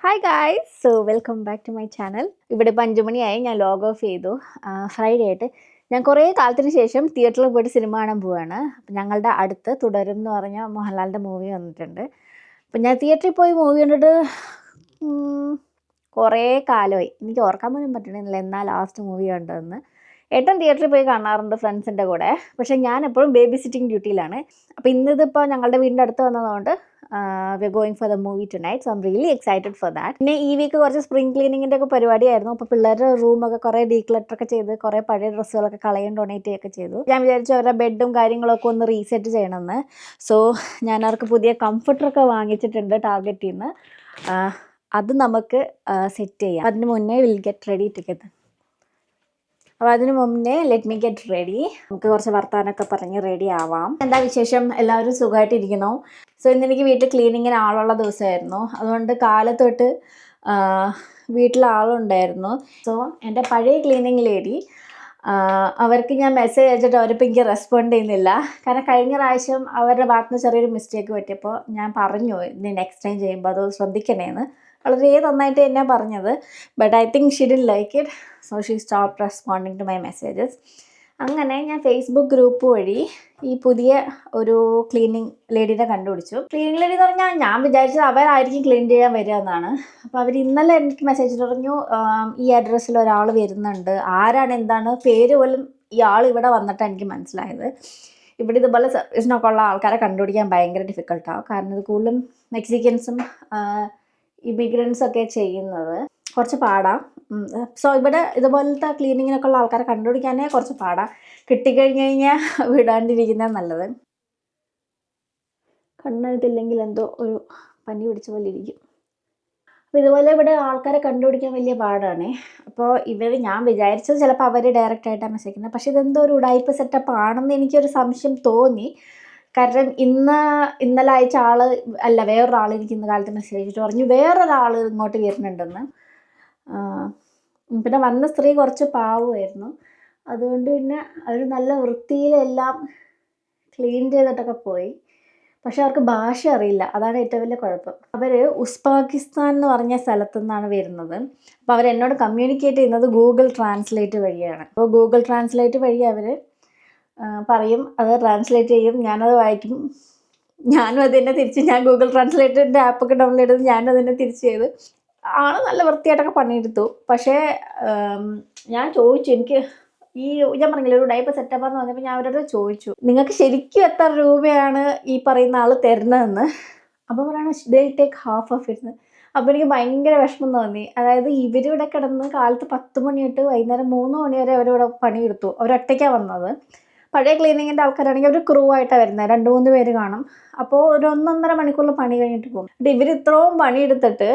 Hi guys, welcome back to my channel. ഇവിടെ ഇപ്പോൾ 5 മണിയായി. ഞാൻ ലോഗ് ഓഫ് ചെയ്തു. ഫ്രൈഡേ ആയിട്ട് ഞാൻ കുറേ കാലത്തിന് ശേഷം തിയേറ്ററിൽ പോയിട്ട് സിനിമ കാണാൻ പോവുകയാണ്. അപ്പം ഞങ്ങളുടെ അടുത്ത് തുടരും എന്ന് പറഞ്ഞ മോഹൻലാലിൻ്റെ മൂവി വന്നിട്ടുണ്ട്. അപ്പം ഞാൻ തിയേറ്ററിൽ പോയി മൂവി കണ്ടിട്ട് കുറേ കാലമായി. എനിക്ക് ഓർക്കാൻ പോലും പറ്റണില്ല എന്നാ ലാസ്റ്റ് മൂവി കണ്ടതെന്ന്. ഏട്ടൻ തിയേറ്ററിൽ പോയി കാണാറുണ്ട് ഫ്രണ്ട്സിൻ്റെ കൂടെ. പക്ഷേ ഞാൻ എപ്പോഴും ബേബി സിറ്റിംഗ് ഡ്യൂട്ടിയിലാണ്. അപ്പോൾ ഇന്നിതിപ്പോൾ ഞങ്ങളുടെ വീടിൻ്റെ അടുത്ത് വന്നതുകൊണ്ട് we're going for the movie tonight, so I'm really excited for that. പിന്നെ ഈ വീക്ക് കുറച്ച് സ്പ്രിംഗ് ക്ലീനിങ്ങിൻ്റെ ഒക്കെ പരിപാടിയായിരുന്നു. അപ്പോൾ പിള്ളേരുടെ റൂമൊക്കെ കുറേ ഡീക്ലട്ടറൊക്കെ ചെയ്ത് കുറേ പഴയ ഡ്രസ്സുകളൊക്കെ കളയാൻ ഡൊണേറ്റ് ചെയ്യുകയൊക്കെ ചെയ്തു. ഞാൻ വിചാരിച്ചു അവരുടെ ബെഡും കാര്യങ്ങളൊക്കെ ഒന്ന് റീസെറ്റ് ചെയ്യണമെന്ന്. സോ ഞാൻ അവർക്ക് പുതിയ കംഫർട്ടറൊക്കെ വാങ്ങിച്ചിട്ടുണ്ട് ടാർഗറ്റിൽ നിന്ന്. അത് നമുക്ക് സെറ്റ് ചെയ്യാം. അതിന് മുന്നേ വിൽ ഗെറ്റ് റെഡി ടുഗെദർ. അപ്പോൾ അതിന് മുന്നേ ലെറ്റ് മീ ഗെറ്റ് റെഡി. നമുക്ക് കുറച്ച് വർത്താനൊക്കെ പറഞ്ഞ് റെഡി ആവാം. എന്താ വിശേഷം? എല്ലാവരും സുഖമായിട്ടിരിക്കുന്നു. സോ ഇന്നെനിക്ക് വീട്ടിൽ ക്ലീനിങ്ങിന് ആളുള്ള ദിവസമായിരുന്നു. അതുകൊണ്ട് കാലത്തൊട്ട് വീട്ടിൽ ആളുണ്ടായിരുന്നു. സോ എൻ്റെ പഴയ ക്ലീനിങ് ലേഡി, അവർക്ക് ഞാൻ മെസ്സേജ് അയച്ചിട്ട് അവരിപ്പോൾ എനിക്ക് റെസ്പോണ്ട് ചെയ്യുന്നില്ല. കാരണം കഴിഞ്ഞ പ്രാവശ്യം അവരുടെ ഭാഗത്ത് നിന്ന് ചെറിയൊരു മിസ്റ്റേക്ക് പറ്റിയപ്പോൾ ഞാൻ പറഞ്ഞു ഇനി നെക്സ്റ്റ് ടൈം ചെയ്യുമ്പോൾ അത് ശ്രദ്ധിക്കണേന്ന്. വളരെ നന്നായിട്ട് തന്നെയാണ് പറഞ്ഞത്. But I think she didn't like it. So she stop responding to my messages. അങ്ങനെ ഞാൻ ഫേസ്ബുക്ക് ഗ്രൂപ്പ് വഴി ഈ പുതിയ ഒരു ക്ലീനിങ് ലേഡീനെ കണ്ടുപിടിച്ചു. ക്ലീനിങ് ലേഡി എന്ന് പറഞ്ഞാൽ ഞാൻ വിചാരിച്ചത് അവരായിരിക്കും ക്ലീൻ ചെയ്യാൻ വരിക എന്നാണ്. അപ്പോൾ അവർ ഇന്നലെ എനിക്ക് മെസ്സേജ് പറഞ്ഞു, ഈ അഡ്രസ്സിൽ ഒരാൾ വരുന്നുണ്ട്. ആരാണ് എന്താണ് പേര് പോലും ഈ ആൾ ഇവിടെ വന്നിട്ടാണ് എനിക്ക് മനസ്സിലായത്. ഇവിടെ ഇതുപോലെ സർവീസിനൊക്കെ ഉള്ള ആൾക്കാരെ കണ്ടുപിടിക്കാൻ ഭയങ്കര ഡിഫിക്കൽട്ടാണ്. കാരണം ഇത് കൂടുതലും മെക്സിക്കൻസും ഇമിഗ്രൻസൊക്കെ ചെയ്യുന്നത്. കുറച്ച് പാടാം. സോ ഇവിടെ ഇതുപോലത്തെ ക്ലീനിങ്ങിനൊക്കെ ഉള്ള ആൾക്കാരെ കണ്ടുപിടിക്കാനേ കുറച്ച് പാടാം. കിട്ടിക്കഴിഞ്ഞ് കഴിഞ്ഞാൽ വിടാണ്ടിരിക്കുന്നത് നല്ലത്. കണ്ണെഴുത്തില്ലെങ്കിൽ എന്തോ ഒരു പനി പിടിച്ച പോലെ ഇരിക്കും. അപ്പോൾ ഇതുപോലെ ഇവിടെ ആൾക്കാരെ കണ്ടുപിടിക്കാൻ വലിയ പാടാണ്. അപ്പോൾ ഞാൻ വിചാരിച്ചത് ചിലപ്പോൾ അവർ ഡയറക്റ്റായിട്ടാണ് മെസ്സേജ് ചെയ്യുന്നത്. പക്ഷേ ഇതെന്തോ ഒരു ഉടായ്പ സെറ്റപ്പ് ആണെന്ന് എനിക്കൊരു സംശയം തോന്നി. കാരണം ഇന്നലെ അയച്ച ആൾ അല്ല, വേറൊരാൾ എനിക്ക് ഇന്ന കാലത്ത് മെസ്സേജ് അയച്ചിട്ട് പറഞ്ഞു വേറൊരാൾ ഇങ്ങോട്ട് വരുന്നുണ്ടെന്ന്. പിന്നെ വന്ന സ്ത്രീ കുറച്ച് പാവമായിരുന്നു. അതുകൊണ്ട് പിന്നെ അവർ നല്ല വൃത്തിയിലെല്ലാം ക്ലീൻ ചെയ്തിട്ടൊക്കെ പോയി. പക്ഷെ അവർക്ക് ഭാഷ അറിയില്ല. അതാണ് ഏറ്റവും വലിയ കുഴപ്പം. അവർ ഉസ്ബെക്കിസ്ഥാൻ എന്ന് പറഞ്ഞ സ്ഥലത്തു നിന്നാണ് വരുന്നത്. അപ്പോൾ അവരെന്നോട് കമ്മ്യൂണിക്കേറ്റ് ചെയ്യുന്നത് ഗൂഗിൾ ട്രാൻസ്ലേറ്റ് വഴിയാണ്. അപ്പോൾ ഗൂഗിൾ ട്രാൻസ്ലേറ്റ് വഴി അവർ പറയും, അത് ട്രാൻസ്ലേറ്റ് ചെയ്യും, ഞാനത് വായിക്കും. ഞാനും അത് തന്നെ തിരിച്ച് ഞാൻ ഗൂഗിൾ ട്രാൻസ്ലേറ്ററിൻ്റെ ആപ്പൊക്കെ ഡൗൺലോഡ് ചെയ്ത് ഞാനും അത് തന്നെ തിരിച്ച് ചെയ്ത് ആൾ നല്ല വൃത്തിയായിട്ടൊക്കെ പണിയെടുത്തു. പക്ഷേ ഞാൻ ചോദിച്ചു, എനിക്ക് ഞാൻ പറഞ്ഞില്ല ഒരു ഡൈപ്പ് സെറ്റപ്പാന്ന് പറഞ്ഞപ്പോൾ ഞാൻ അവരോട് ചോദിച്ചു, നിങ്ങൾക്ക് ശരിക്കും എത്ര രൂപയാണ് ഈ പറയുന്ന ആൾ തരുന്നതെന്ന്. അപ്പോൾ പറയണ they take half of it. അപ്പോൾ എനിക്ക് ഭയങ്കര വിഷമം തോന്നി. അതായത് ഇവരിവിടെ കിടന്ന് കാലത്ത് 10 മണി തൊട്ട് വൈകുന്നേരം 3 മണി വരെ അവരിവിടെ പണിയെടുത്തു. അവരൊറ്റയ്ക്കാണ് വന്നത്. പഴയ ക്ലീനിങ്ങിൻ്റെ ആൾക്കാരാണെങ്കിൽ അവർ ക്രൂ ആയിട്ടാണ് വരുന്നത്. 2-3 പേര് കാണും. അപ്പോൾ ഒരു 1-1.5 മണിക്കൂറിൽ പണി കഴിഞ്ഞിട്ട് പോകും. എന്നിട്ട് ഇവർ ഇത്രയും പണിയെടുത്തിട്ട്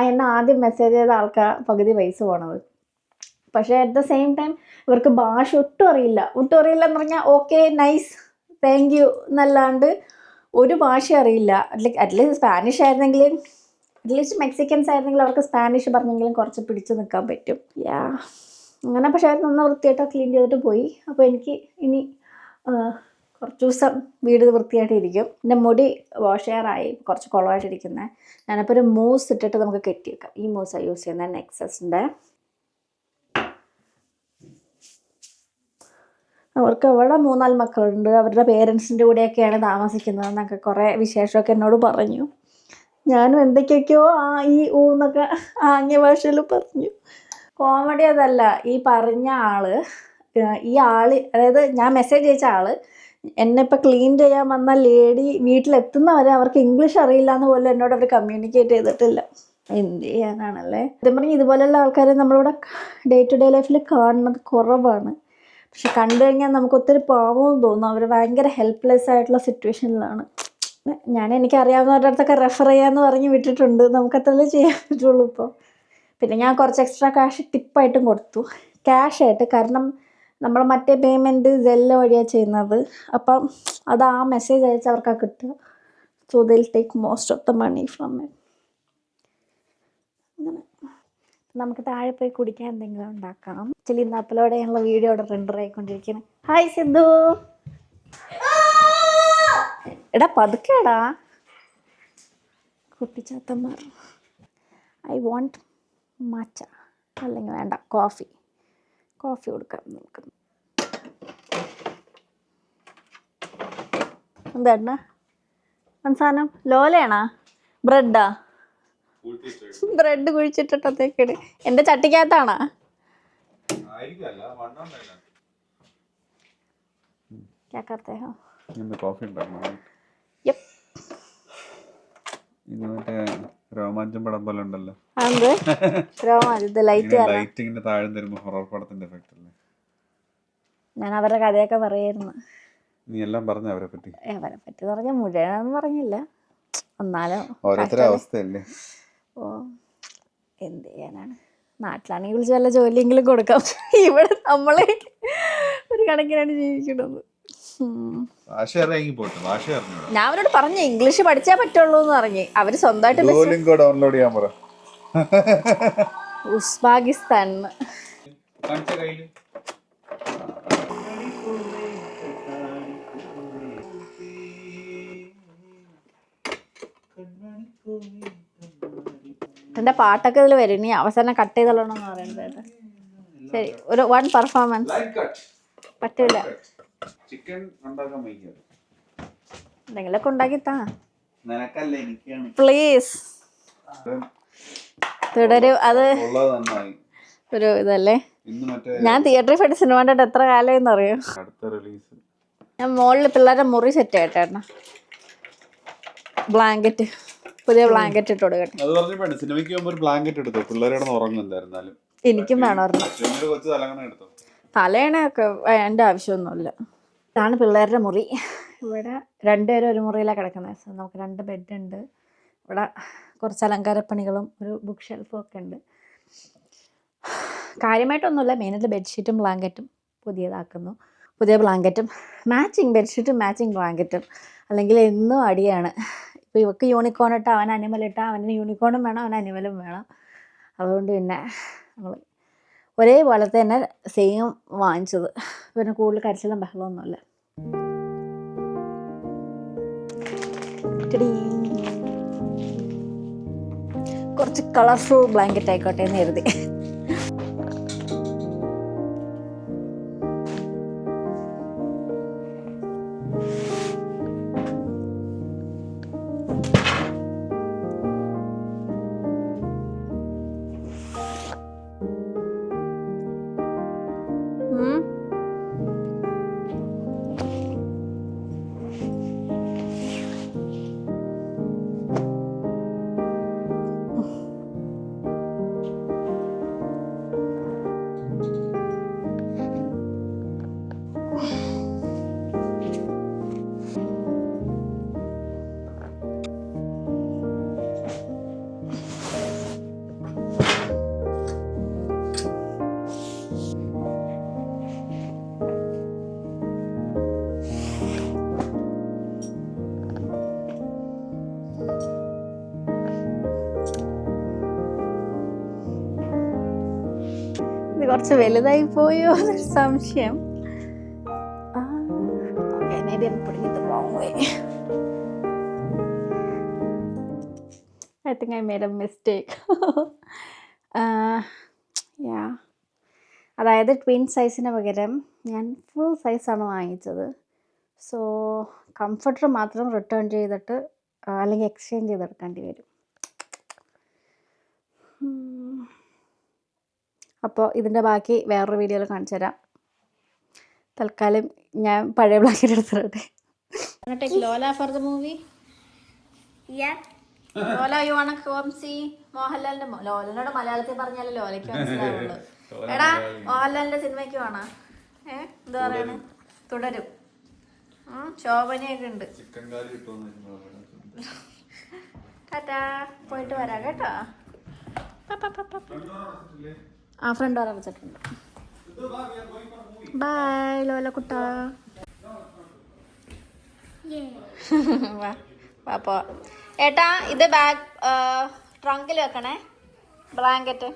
എന്നെ ആദ്യം മെസ്സേജ് ചെയ്ത ആൾക്കാർ പകുതി പൈസ പോണത്. പക്ഷേ അറ്റ് ദ സെയിം ടൈം ഇവർക്ക് ഭാഷ ഒട്ടും അറിയില്ല എന്ന് പറഞ്ഞാൽ ഓക്കെ നൈസ് താങ്ക് യു എന്നല്ലാണ്ട് ഒരു ഭാഷ അറിയില്ല. അറ്റ്ലീസ്റ്റ് സ്പാനിഷ് ആയിരുന്നെങ്കിൽ, അറ്റ്ലീസ്റ്റ് മെക്സിക്കൻസ് ആയിരുന്നെങ്കിൽ അവർക്ക് സ്പാനിഷ് പറഞ്ഞെങ്കിലും കുറച്ച് പിടിച്ച് നിൽക്കാൻ പറ്റും. അങ്ങനെ പക്ഷേ അവർ നന്ന വൃത്തിയായിട്ട് ക്ലീൻ ചെയ്തിട്ട് പോയി. അപ്പോൾ എനിക്ക് ഇനി കുറച്ച് ദിവസം വീട് വൃത്തിയായിട്ടിരിക്കും. എൻ്റെ മുടി വാഷ് ചെയ്യാറായി, കുറച്ച് കുളമായിട്ടിരിക്കുന്നത്. ഞാനപ്പോൾ ഒരു മൂസ് ഇട്ടിട്ട് നമുക്ക് കെട്ടിയേക്കാം. ഈ മൂസാണ് യൂസ് ചെയ്യുന്നത്, നെക്സസിൻ്റെ. അവർക്ക് അവിടെ 3-4 മക്കളുണ്ട്. അവരുടെ പേരൻസിൻ്റെ കൂടെയൊക്കെയാണ് താമസിക്കുന്നതെന്നൊക്കെ കുറേ വിശേഷമൊക്കെ എന്നോട് പറഞ്ഞു. ഞാനും എന്തൊക്കെയൊക്കെയോ എന്നൊക്കെ ആംഗ്യ ഭാഷയിൽ പറഞ്ഞു. കോമഡി അതല്ല, ഈ പറഞ്ഞ അതായത് ഞാൻ മെസ്സേജ് അയച്ച ആൾ എന്നെ ഇപ്പോൾ ക്ലീൻ ചെയ്യാൻ വന്ന ലേഡി വീട്ടിലെത്തുന്നവരെ അവർക്ക് ഇംഗ്ലീഷ് അറിയില്ല എന്ന് പോലും എന്നോട് അവർ കമ്മ്യൂണിക്കേറ്റ് ചെയ്തിട്ടില്ല. എന്ത് ചെയ്യാനാണല്ലേ. ഇതുപോലെയുള്ള ആൾക്കാരെ നമ്മളിവിടെ ഡേ ടു ഡേ ലൈഫിൽ കാണുന്നത് കുറവാണ്. പക്ഷെ കണ്ടു കഴിഞ്ഞാൽ നമുക്ക് ഒത്തിരി പാവവും തോന്നും. അവർ ഭയങ്കര ഹെൽപ്ലെസ് ആയിട്ടുള്ള സിറ്റുവേഷനിലാണ്. എനിക്കറിയാവുന്നവരുടെ അടുത്തൊക്കെ റെഫർ ചെയ്യാമെന്ന് പറഞ്ഞ് വിട്ടിട്ടുണ്ട്. നമുക്കത്രല്ലേ ചെയ്യാൻ പറ്റുള്ളൂ ഇപ്പോൾ. പിന്നെ ഞാൻ കുറച്ച് എക്സ്ട്രാ ക്യാഷ് ടിപ്പായിട്ടും കൊടുത്തു, ക്യാഷായിട്ട്. കാരണം നമ്മൾ മറ്റേ പേയ്മെൻറ്റ് സെല്ല വഴിയാണ് ചെയ്യുന്നത്. അപ്പം അത് ആ മെസ്സേജ് അയച്ചവർക്കാണ് കിട്ടുക. So they'll take most of the money from it. അങ്ങനെ നമുക്ക് താഴെ പോയി കുടിക്കാൻ എന്തെങ്കിലും ഉണ്ടാക്കാം. ആക്ച്വലി ഇന്ന് അപ്ലോഡ് ചെയ്യാനുള്ള വീഡിയോ അവിടെ റെൻഡർ ആയിക്കൊണ്ടിരിക്കുന്നത്. ഹായ് സിദ്ധു, എടാ പതുക്കേടാ കുട്ടിച്ചാത്തന്മാർ. ഐ വോണ്ട് മാച്ച, അല്ലെങ്കിൽ വേണ്ട കോഫി കൊടുക്കാം നമുക്ക്. എന്താ സാധനം? ലോലയാണോ? ബ്രെഡാ? ബ്രെഡ് കുഴിച്ചിട്ടത്തേക്കാണ്. എൻ്റെ ചട്ടിക്കകത്താണോ? क्या करते हो? കോഫി ഉണ്ടാക്കണം. ഇത് മറ്റേ രോമാഞ്ചം പടം പോലെ ഉണ്ടല്ലോ. ലൈറ്റിങ്ങിന്റെ താഴെ തരുമ്പോ ഹൊറർ പടത്തിന്റെ എഫക്റ്റ് അല്ലേ? ഞാൻ അവരുടെ കഥയൊക്കെ പറയായിരുന്നു. നീ എല്ലാം പറഞ്ഞ അവരെ പറ്റി പറഞ്ഞ മുഴുവനൊന്നും പറഞ്ഞില്ല, എന്നാലും ഓരോരുത്തരുടെ അവസ്ഥയല്ലേ. ഓ എന്ത് ചെയ്യാനാണ്, നാട്ടിലാണെങ്കിൽ വിളിച്ച് വല്ല ജോലിയെങ്കിലും കൊടുക്കാം. ഇവിടെ നമ്മള് ഒരു കണക്കിനാണ് ജീവിക്കുന്നത്. ഞാൻ അവരോട് പറഞ്ഞു ഇംഗ്ലീഷ് പഠിച്ചാ പറ്റുള്ളൂ എന്ന് പറഞ്ഞു. അവര് സ്വന്തമായിട്ട് ഉസ്ബാകിസ്ഥാൻ എന്റെ പാട്ടൊക്കെ ഇതിൽ വരും. ഇനി അവസാനം കട്ട് ചെയ്തോളണമെന്ന് പറയുന്നത്. ശരി, ഒരു 1 പെർഫോമൻസ് പറ്റൂല. എന്തെങ്കിലുമൊക്കെ ഉണ്ടാക്കി താ പ്ലീസ്. തുടരും. അത് ഒരു ഇതല്ലേ. ഞാൻ തിയേറ്ററിൽ പോയിട്ട് സിനിമ കണ്ടിട്ട് എത്ര കാലം അറിയോ. ഞാൻ മുകളിൽ പിള്ളേരുടെ മുറി സെറ്റ് ആയിട്ടാ. ബ്ലാങ്കറ്റ്, പുതിയ ബ്ലാങ്കറ്റ് ഇട്ട് കൊടുക്കട്ടെ. എനിക്കും വേണമായിരുന്നു. തലയണയൊക്കെ എൻ്റെ ആവശ്യമൊന്നുമില്ല. ഇതാണ് പിള്ളേരുടെ മുറി. ഇവിടെ 2 പേരും ഒരു മുറിയിലാണ് കിടക്കുന്നത്. നമുക്ക് 2 ബെഡുണ്ട്. ഇവിടെ കുറച്ച് അലങ്കാരപ്പണികളും ഒരു ബുക്ക് ഷെൽഫും ഒക്കെ ഉണ്ട്. കാര്യമായിട്ടൊന്നുമില്ല, മെയിനായിട്ട് ബെഡ്ഷീറ്റും ബ്ലാങ്കറ്റും പുതിയതാക്കുന്നു. പുതിയ ബ്ലാങ്കറ്റും മാച്ചിങ് ബെഡ്ഷീറ്റും മാച്ചിങ് ബ്ലാങ്കറ്റും, അല്ലെങ്കിൽ എന്നും അടിയാണ്. ഇപ്പോൾ ഇവർക്ക് യൂണിക്കോൺ ഇട്ട് അവൻ അനിമൽ ഇട്ടാൽ അവന് യൂണിക്കോണും വേണം, അവന് അനിമലും വേണം. അതുകൊണ്ട് പിന്നെ നമ്മൾ ഒരേപോലത്തെ തന്നെ സെയിം വാങ്ങിച്ചത്. പിന്നെ കൂടുതൽ കരച്ചിലും ബഹളമൊന്നുമില്ല. കുറച്ച് കളർഫുൾ ബ്ലാങ്കറ്റ് ആയിക്കോട്ടെ എന്ന് കരുതി. കുറച്ച് വലുതായി പോയോ എന്നൊരു സംശയം. Maybe I'm putting it the wrong way. I think I made a mistake. Yeah. അതായത് ട്വിൻ സൈസിന് പകരം ഞാൻ ഫുൾ സൈസാണ് വാങ്ങിച്ചത്. സോ കംഫർട്ടർ മാത്രം റിട്ടേൺ ചെയ്തിട്ട് അല്ലെങ്കിൽ എക്സ്ചേഞ്ച് ചെയ്തെടുക്കേണ്ടി വരും. അപ്പോൾ ഇതിൻ്റെ ബാക്കി വേറൊരു വീഡിയോയിൽ കാണിച്ചു തരാം. തൽക്കാലം ഞാൻ പഴയ ബ്ലാങ്കറ്റ് എടുത്തിട്ടെ. Lola for the movie. Lola you want to come see മോഹൻലാലിന്റെ. ലോലനോട് മലയാളത്തിൽ പറഞ്ഞാലേ ലോലയ്ക്ക് മനസ്സിലാവുള്ളൂ. എടാ മോഹൻലാലിന്റെ സിനിമയ്ക്ക് വേണോ? എന്താ പറയണ? തുടരും. ശോഭനയൊക്കെ ഉണ്ട്. ടാറ്റാ, പോയിട്ട് വരാം കേട്ടോ. ആ ഫ്രണ്ട് ഡോർ അടച്ചിട്ടുണ്ട്. ബൈ ലോല കുട്ട. വാ ഏട്ടാ, ഇത് ബാഗ് ട്രങ്കിൽ വെക്കണേ blanket.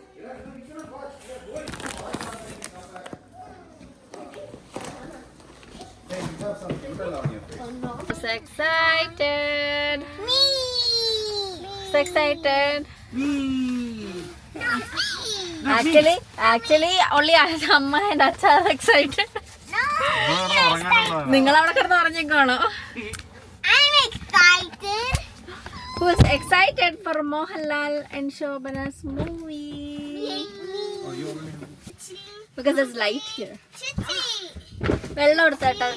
Excited. Actually, only Amma and Acha are excited. നിങ്ങൾ അവിടെ കിടന്ന് പറഞ്ഞേക്കാണോ? I'm excited. Who is excited for Mohanlal and Shobana's movie? Because there's light here. വെള്ളം എടുത്തേട്ടാ.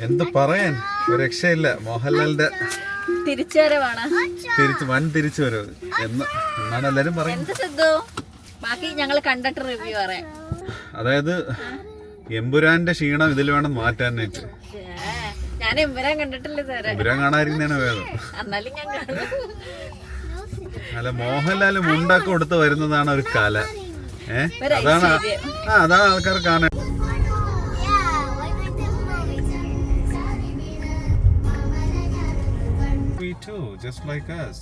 എന്ത് പറയാൻ, ഒരു രക്ഷയില്ല. മോഹൻലാലിന്റെ തിരിച്ചുവരവാണ്. തിരിച്ചു വരവ് എന്നാണ് എല്ലാരും പറയുന്നത്. എന്ത് സിദ്ധു, ബാക്കി ഞങ്ങൾ കണ്ടിട്ട് റിവ്യൂ പറയാം. അതായത് എമ്പുരാന്റെ ക്ഷീണം ഇതിൽ വേണം മാറ്റാനായിട്ട്. ഞാൻ എമ്പുരാൻ കണ്ടിട്ടില്ല തരാം. എമ്പുരാൻ കാണാതിരിക്കുന്നതാണ് വേദം. എന്നാലും ഞാൻ കാണും. അല്ല, മോഹൻലാല് മുണ്ടൊക്കെ കൊടുത്ത് വരുന്നതാണ് ഒരു കല. അതാണ് ആൾക്കാർ കാണാൻ. We too, just like us.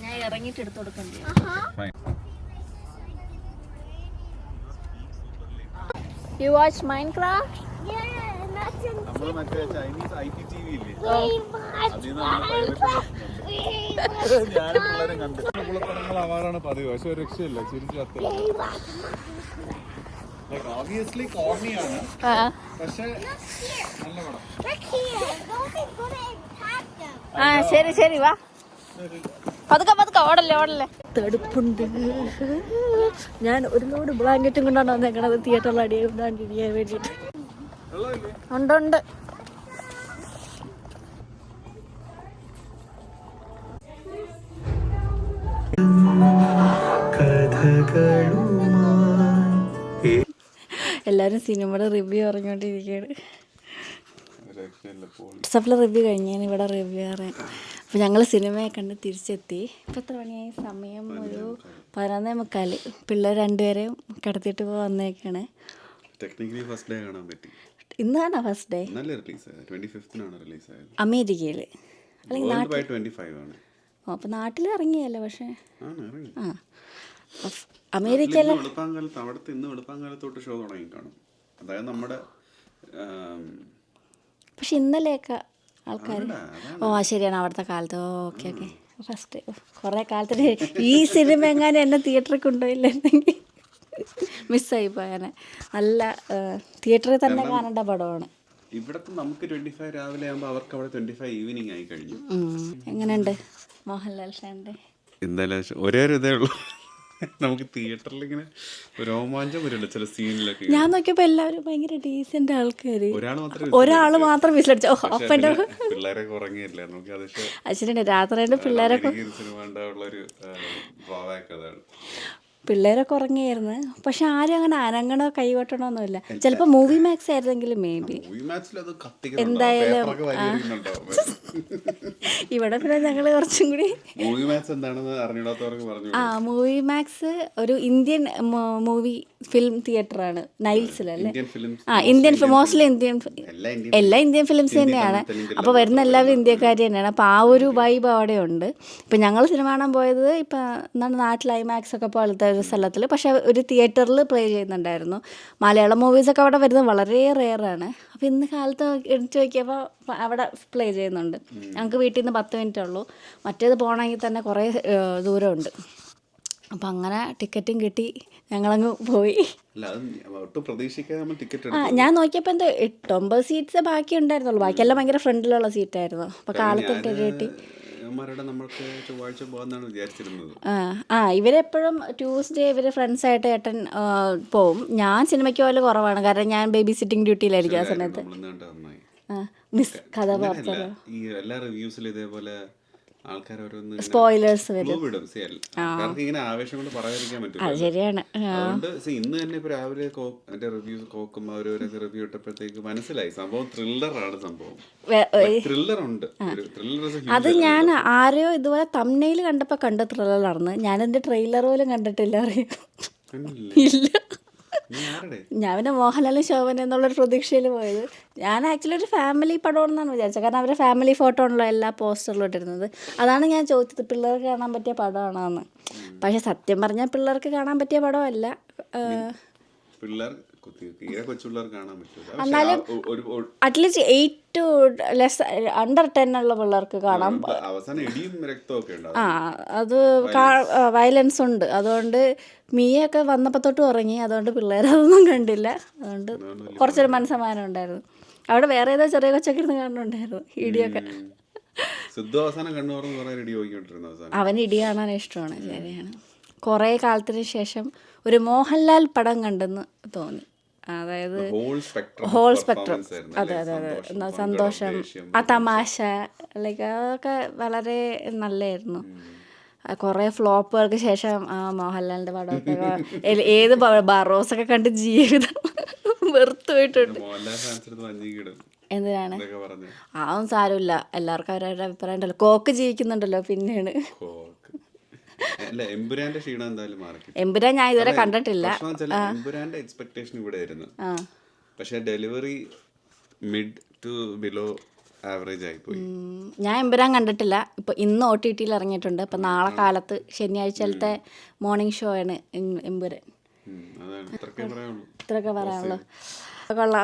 ഞാൻ ഇറങ്ങിയിട്ട് എടുത്തു കൊടുക്കണ്ടേ? Fine. You watch Minecraft? നമ്മള് മറ്റേ ചൈനീസ് IPTV ഇല്ലേ, ഞാനും പിള്ളേരും കണ്ടു. കുളപ്പടങ്ങൾ ആവാറാണ് പതിവ്, പക്ഷെ ഒരു രക്ഷയില്ല, ചിരിച്ചു കത്ത്. Obviously കോർണിയാണ്, പക്ഷെ നല്ല പടം. ആ ശരി ശരി, വാ പതുക്കെ ഓടല്ലേ. തടുപ്പുണ്ട്. ഞാൻ ഒരു ലോഡ് ബ്ലാങ്കറ്റും കൊണ്ടാണ് വന്നേക്കണത് തിയേറ്ററിൽ അടിയാൻ വേണ്ടിയിട്ട്. ഉണ്ട്. എല്ലാവരും സിനിമയുടെ റിവ്യൂ പറഞ്ഞുകൊണ്ടിരിക്കുകയാണ്. സഫിലെ റിവ്യൂ കഴിഞ്ഞ് ഞാൻ ഇവിടെ റിവ്യൂ പറയാം. അപ്പോൾ ഞങ്ങൾ സിനിമയെ കണ്ട് തിരിച്ചെത്തി. ഇപ്പോൾ എത്ര മണിയായി? സമയം ഒരു 11:45. പിള്ളേർ രണ്ടുപേരെയും കിടത്തിയിട്ട് വന്നേക്കാണ്. ടെക്നിക്കലി ഫസ്റ്റ് ഡേ കാണാൻ പറ്റി. ഇന്നാണോ ഫസ്റ്റ് ഡേ? അമേരിക്കയിൽ അല്ലെങ്കിൽ അപ്പോൾ നാട്ടിൽ ഇറങ്ങിയല്ലോ. പക്ഷേ അമേരിക്കയിൽ പക്ഷെ ഇന്നലെയൊക്കെ ആൾക്കാർ ശരിയാണ് അവിടുത്തെ കാലത്ത്. ഓക്കെ ഫസ്റ്റ് കുറേ കാലത്തിന് ഈ സിനിമ എങ്ങാനും എന്നെ തിയേറ്ററിൽ കൊണ്ടുപോയില്ലെന്നെങ്കിൽ മിസ്സായി പോയാനെ. നല്ല തിയേറ്ററിൽ തന്നെ കാണേണ്ട പടമാണ്. ഇവിടത്തെ നമുക്ക് 25 രാവിലെ ആകുമ്പോൾ അവർക്ക് അവിടെ 25 ഈവനിങ് ആയി കഴിഞ്ഞു. എങ്ങനെയുണ്ട് മോഹൻലാൽ ഷാൻ്റെ? എന്തായാലും ഒരേ ഒരു ഇതേ ഉള്ളൂ, നമുക്ക് തിയേറ്ററിൽ ഇങ്ങനെ രോമാഞ്ചം വരുമല്ലോ ചില സീനിലൊക്കെ. ഞാൻ നോക്കിയപ്പോൾ എല്ലാവരും ഭയങ്കര ഡീസന്റ് ആൾക്കാർ. ഒരാൾ മാത്രം വിസിലടിച്ചു. പിള്ളേരൊക്കെ ഉറങ്ങിയില്ല. നമുക്ക് അച്ഛനുണ്ട് രാത്രിയുടെ പിള്ളേരൊക്കെ സിനിമ ഉണ്ടാവുള്ളൊരു ഡ്രോബാക്ക് അതാണ്. പിള്ളേരൊക്കെ ഉറങ്ങിയായിരുന്നു. പക്ഷെ ആരും അങ്ങനെ അനങ്ങണോ കൈകൊട്ടണോന്നുമില്ല. ചിലപ്പോൾ മൂവി മാക്സ് ആയിരുന്നെങ്കിലും മേ ബി. എന്തായാലും ഇവിടെ പിന്നെ ഞങ്ങൾ കുറച്ചും കൂടി മൂവി മാക്സ് ഒരു ഇന്ത്യൻ മൂവി ഫിലിം തിയേറ്ററാണ് നൈൽസിലല്ലേ. ഇന്ത്യൻ മോസ്റ്റ്ലി എല്ലാ ഇന്ത്യൻ ഫിലിംസ് തന്നെയാണ്. അപ്പോൾ വരുന്ന എല്ലാവരും ഇന്ത്യക്കാർ തന്നെയാണ്. അപ്പോൾ ആ ഒരു വൈബ് അവിടെ ഉണ്ട്. ഇപ്പം ഞങ്ങൾ സിനിമ കാണാൻ പോയത് ഇപ്പം എന്താണ് നാട്ടിൽ ഐമാക്സ് ഒക്കെ പോലത്തെ ഒരു സ്ഥലത്തിൽ, പക്ഷെ ഒരു തിയേറ്ററിൽ പ്ലേ ചെയ്യുന്നുണ്ടായിരുന്നു. മലയാളം മൂവീസൊക്കെ അവിടെ വരുന്നത് വളരെ റെയറാണ്. അപ്പോൾ ഇന്ന് കാലത്ത് എടുത്ത് നോക്കിയപ്പോൾ അവിടെ പ്ലേ ചെയ്യുന്നുണ്ട്. ഞങ്ങൾക്ക് വീട്ടിൽ നിന്ന് 10 മിനിറ്റേ ഉള്ളൂ. മറ്റേത് പോകണമെങ്കിൽ തന്നെ കുറേ ദൂരമുണ്ട്. അപ്പം അങ്ങനെ ടിക്കറ്റും കിട്ടി, ഞങ്ങളങ്ങ് പോയി. ഞാൻ നോക്കിയപ്പോൾ എന്തോ 8-9 സീറ്റ്സ് ബാക്കി ഉണ്ടായിരുന്നുള്ളൂ. ബാക്കിയെല്ലാം ഭയങ്കര ഫ്രണ്ടിലുള്ള സീറ്റായിരുന്നു. അപ്പോൾ കാലത്തിട്ട് കിട്ടി. ഇവരെപ്പോഴും ട്യൂസ്ഡേ ഇവർ ഫ്രണ്ട്സായിട്ട് ഏട്ടൻ പോവും. ഞാൻ സിനിമയ്ക്ക് പോലെ കുറവാണ്, കാരണം ഞാൻ ബേബി സിറ്റിംഗ് ഡ്യൂട്ടിയിലായിരിക്കും ആ സമയത്ത്. മിസ് കഥ പുറത്തല്ലോ, സ്പോയിലേഴ്സ് വരും. അത് ശരിയാണ്. ഇന്ന് തന്നെ ഇപ്പൊ രാവിലെ റിവ്യൂ ഇട്ടപ്പോഴത്തേക്ക് മനസ്സിലായി സംഭവം ത്രില്ലറാണ്. സംഭവം അത് ഞാൻ ആരെയോ ഇതുപോലെ തംബ്നെയിൽ കണ്ടപ്പോൾ കണ്ട ത്രില്ലറാണ്. ഞാനെന്റെ ട്രെയിലർ പോലും കണ്ടിട്ടില്ല. അറിയാം ഇല്ല. ഞാൻ പിന്നെ മോഹൻലാലും ശോഭന എന്നുള്ളൊരു പ്രതീക്ഷയിൽ പോയത്. ഞാൻ ആക്ച്വലി ഒരു ഫാമിലി പടമാണെന്നാണ് വിചാരിച്ചത്, കാരണം അവരുടെ ഫാമിലി ഫോട്ടോ ആണല്ലോ എല്ലാ പോസ്റ്ററിലും ഇട്ടിരുന്നത്. അതാണ് ഞാൻ ചോദിച്ചത് പിള്ളേർക്ക് കാണാൻ പറ്റിയ പടമാണോ എന്ന്. പക്ഷെ സത്യം പറഞ്ഞാൽ പിള്ളേർക്ക് കാണാൻ പറ്റിയ പടമല്ല. തീരെ കൊച്ചുപിള്ളേർ കാണാൻ പറ്റില്ല. എന്നാലും അറ്റ്ലീസ്റ്റ് 8 to ലെസ് അണ്ടർ 10 ഉള്ള പിള്ളേർക്ക് കാണാം. അവസാനം ഇടിയും രക്തമൊക്കെ ഉണ്ട്. ആ അത് വയലൻസ് ഉണ്ട്. അതുകൊണ്ട് മിയൊക്കെ വന്നപ്പോൾ തൊട്ട് ഉറങ്ങി. അതുകൊണ്ട് പിള്ളേരതൊന്നും കണ്ടില്ല. അതുകൊണ്ട് കുറച്ചൊരു മനസ്സമാനം ഉണ്ടായിരുന്നു. അവിടെ വേറെ ഏതോ ചെറിയ കൊച്ചൊക്കെ ഇരുന്ന് കാണുന്നുണ്ടായിരുന്നു ഇടിയൊക്കെ. സിദ്ധു അവസാനം കണ്ണു തുറന്ന് കുറേ ഇടി നോക്കിക്കൊണ്ടിരുന്നു. അവസാനം അവന് ഇടി കാണാൻ ഇഷ്ടമാണ്. ശരിയാണ്. കുറേ കാലത്തിന് ശേഷം ഒരു മോഹൻലാൽ പടം കണ്ടെന്ന് തോന്നി. അതായത് ഹോൾ സ്പെക്ട്രം. അതെ അതെ അതെ. സന്തോഷം, ആ തമാശ, ലൈക്ക് അതൊക്കെ വളരെ നല്ലതായിരുന്നു. കുറേ ഫ്ലോപ്പുകൾക്ക് ശേഷം മോഹൻലാലിൻ്റെ പടമൊക്കെ ഏത് ബറോസൊക്കെ കണ്ട് ജീവിതം വെറുത്തു പോയിട്ടുണ്ട്. എന്തിനാണ്? അതൊന്നും സാരമില്ല. എല്ലാവർക്കും അവരവരുടെ അഭിപ്രായം ഉണ്ടല്ലോ. കോക്ക് ജീവിക്കുന്നുണ്ടല്ലോ പിന്നെയാണ്. എമ്പുരാൻ ഞാൻ ഇതുവരെ കണ്ടിട്ടില്ല. എമ്പുരാന്റെ എക്സ്പെക്ടേഷൻ ഇവിടെ ആയിരുന്നു. പക്ഷെ delivery mid to below average ആയിപ്പോയി. ഞാൻ എമ്പുരാൻ കണ്ടിട്ടില്ല. ഇപ്പൊ ഇന്ന് OTT ഇറങ്ങിയിട്ടുണ്ട്. ഇപ്പൊ നാളെ കാലത്ത് ശനിയാഴ്ചത്തെ മോർണിംഗ് ഷോ ആണ് എമ്പുരാൻ. ഇത്രയൊക്കെ പറയാനുള്ളൂ.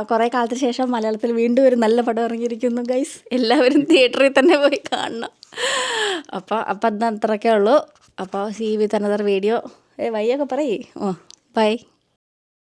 കുറേ കാലത്തിന് ശേഷം മലയാളത്തിൽ വീണ്ടും ഒരു നല്ല പടം ഇറങ്ങിയിരിക്കുന്നു ഗൈസ്. എല്ലാവരും തിയേറ്ററിൽ തന്നെ പോയി കാണണം. അപ്പോൾ അന്ന് അത്രയൊക്കെ ഉള്ളൂ. അപ്പോൾ സീ വിത്ത് അനദർ വീഡിയോ. വയ്യൊക്കെ പറയേ. ബൈ.